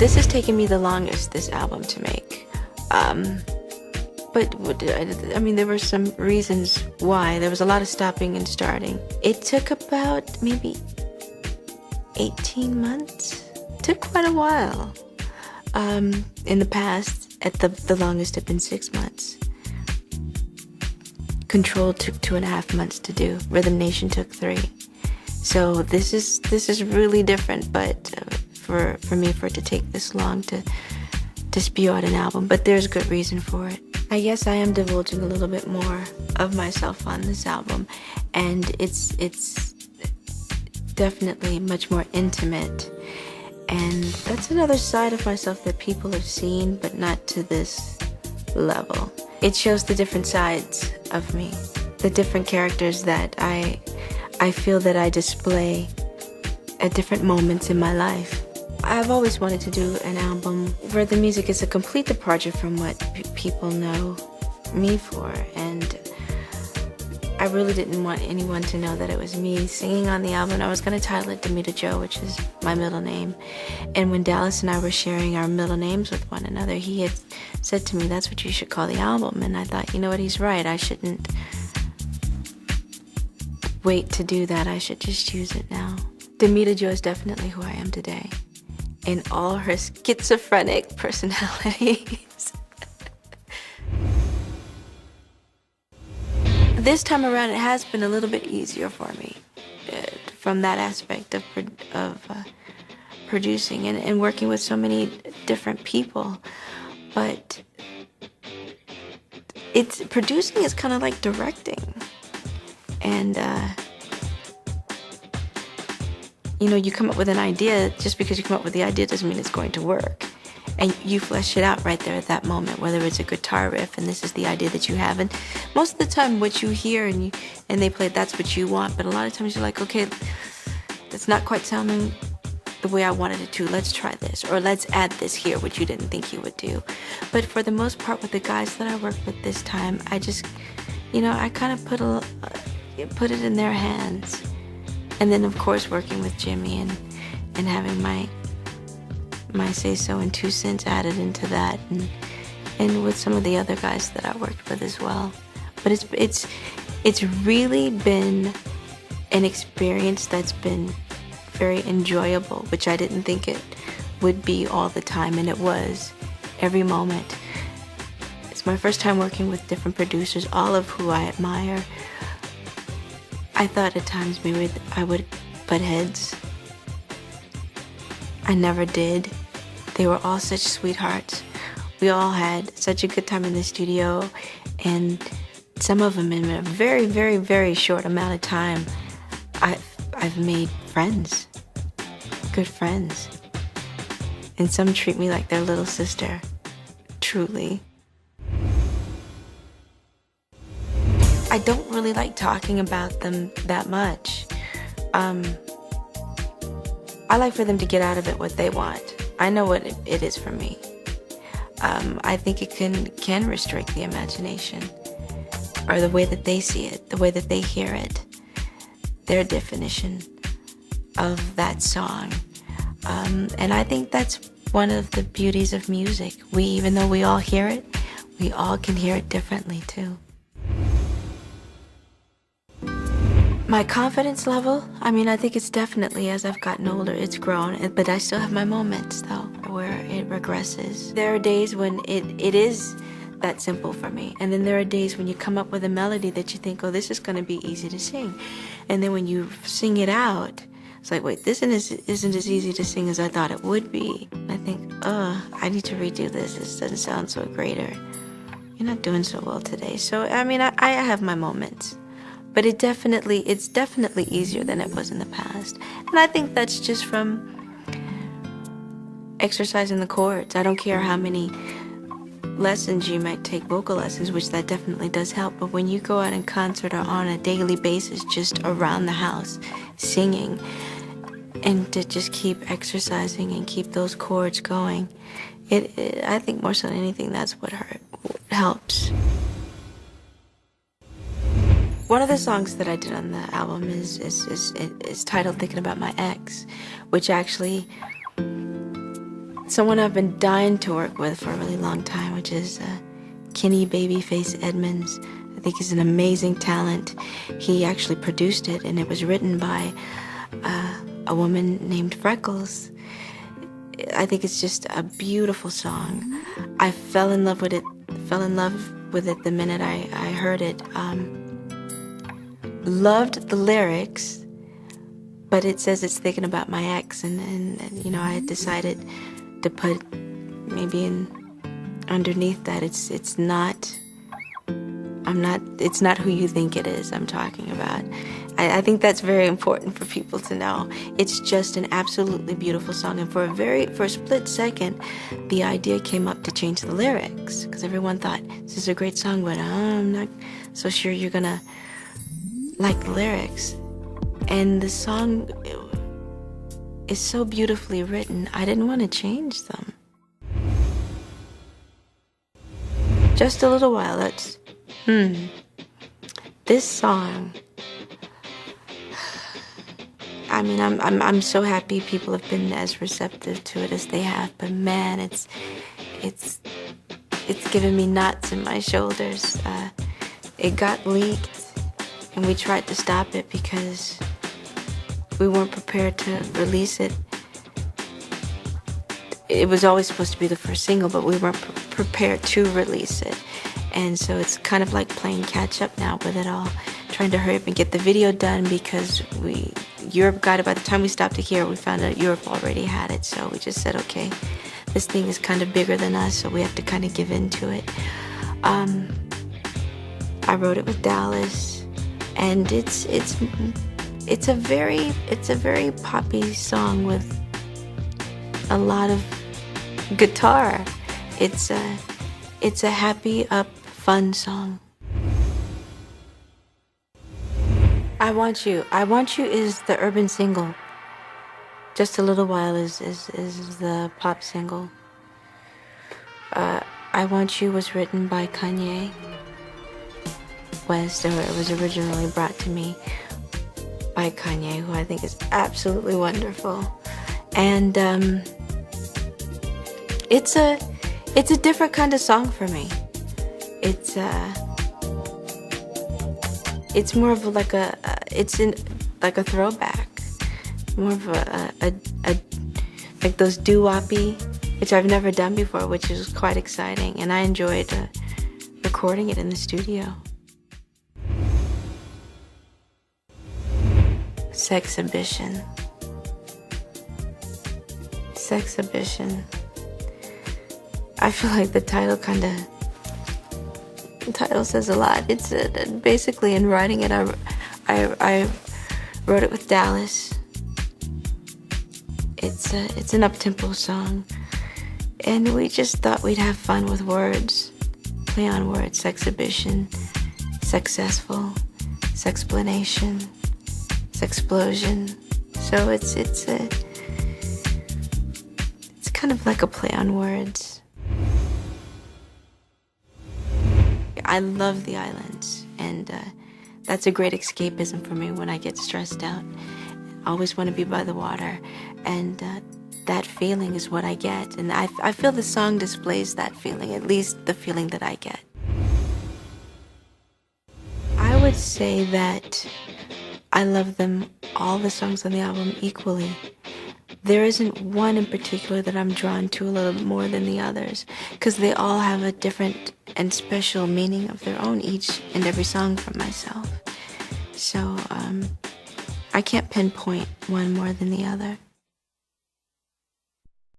This has taken me the longest, this album, to make. But I mean, there were some reasons why. There was a lot of stopping and starting. It took about maybe 18 months. It took quite a while. In the past, at the longest had been 6 months. Control took 2.5 months to do. Rhythm Nation took 3. So this is really different, but for me, for it to take this long to spew out an album, but there's good reason for it. I guess I am divulging a little bit more of myself on this album, and it's definitely much more intimate, and that's another side of myself that people have seen, but not to this level. It shows the different sides of me, the different characters that I feel that I display at different moments in my life. I've always wanted to do an album where the music is a complete departure from what people know me for, and I really didn't want anyone to know that it was me singing on the album. I was going to title it Damita Joe, which is my middle name, and when Dallas and I were sharing our middle names with one another, he had said to me, that's what you should call the album, and I thought, you know what, he's right, I shouldn't wait to do that, I should just use it now. Damita Joe is definitely who I am today, in all her schizophrenic personalities. This time around, it has been a little bit easier for me from that aspect of producing and working with so many different people. But producing is kind of like directing, and you know, you come up with an idea. Just because you come up with the idea doesn't mean it's going to work. And you flesh it out right there at that moment, whether it's a guitar riff and this is the idea that you have. And most of the time what you hear and they play, that's what you want. But a lot of times you're like, okay, that's not quite sounding the way I wanted it to. Let's try this. Or let's add this here, which you didn't think you would do. But for the most part, with the guys that I worked with this time, I just, you know, I kind of put it in their hands. And then, of course, working with Jimmy and having my say-so and 2 cents added into that, and with some of the other guys that I worked with as well. But it's really been an experience that's been very enjoyable, which I didn't think it would be all the time, and it was every moment. It's my first time working with different producers, all of who I admire. I thought at times maybe I would butt heads. I never did. They were all such sweethearts. We all had such a good time in the studio, and some of them in a very, very, very short amount of time, I've made friends, good friends. And some treat me like their little sister, truly. I don't really like talking about them that much. I like for them to get out of it what they want. I know what it is for me. I think it can restrict the imagination, or the way that they see it, the way that they hear it, their definition of that song. And I think that's one of the beauties of music. Even though we all hear it, we all can hear it differently too. My confidence level, I mean, I think it's definitely, as I've gotten older, it's grown, but I still have my moments, though, where it regresses. There are days when it is that simple for me, and then there are days when you come up with a melody that you think, oh, this is going to be easy to sing, and then when you sing it out, it's like, wait, this isn't as easy to sing as I thought it would be. And I think, I need to redo this. This doesn't sound so great, or you're not doing so well today. So, I mean, I have my moments. But it's definitely easier than it was in the past. And I think that's just from exercising the chords. I don't care how many lessons you might take, vocal lessons, which that definitely does help. But when you go out in concert or on a daily basis, just around the house, singing, and to just keep exercising and keep those chords going, I think more so than anything, that's what helps. One of the songs that I did on the album is titled Thinking About My Ex, which actually someone I've been dying to work with for a really long time, which is Kenny Babyface Edmonds. I think he's an amazing talent. He actually produced it, and it was written by a woman named Freckles. I think it's just a beautiful song. I fell in love with it the minute I heard it. Loved the lyrics, but it says it's thinking about my ex, and you know, I had decided to put maybe underneath that it's not who you think it is I'm talking about. I think that's very important for people to know. It's just an absolutely beautiful song, and for a split second, the idea came up to change the lyrics, because everyone thought this is a great song, but I'm not so sure you're gonna like the lyrics. And the song is so beautifully written, I didn't want to change them. Just a little while, that's this song, I mean, I'm so happy people have been as receptive to it as they have, but man, it's given me knots in my shoulders. It got leaked, and we tried to stop it because we weren't prepared to release it. It was always supposed to be the first single, but we weren't prepared to release it. And so it's kind of like playing catch up now with it all, trying to hurry up and get the video done, because Europe got it. By the time we stopped it here, we found out Europe already had it. So we just said, okay, this thing is kind of bigger than us, so we have to kind of give in to it. I wrote it with Dallas, and it's a very poppy song with a lot of guitar. It's a happy, up, fun song. I Want You is the urban single. Just a Little While is the pop single. I Want You was written by Kanye West, or it was originally brought to me by Kanye, who I think is absolutely wonderful. And it's a different kind of song for me. It's more of like a throwback, more of a like those doo-woppy, which I've never done before, which is quite exciting, and I enjoyed recording it in the studio. Sexhibition. I feel like the title says a lot. It's basically, in writing it, I wrote it with Dallas. It's an up-tempo song, and we just thought we'd have fun with words, play on words. Sexhibition, successful, sexplanation, sexplosion. So it's kind of like a play on words. I love the islands, and that's a great escapism for me when I get stressed out. I always want to be by the water, and that feeling is what I get, and I feel the song displays that feeling, at least the feeling that I get. I would say that I love them, all the songs on the album, equally. There isn't one in particular that I'm drawn to a little more than the others, because they all have a different and special meaning of their own, each and every song for myself. So I can't pinpoint one more than the other.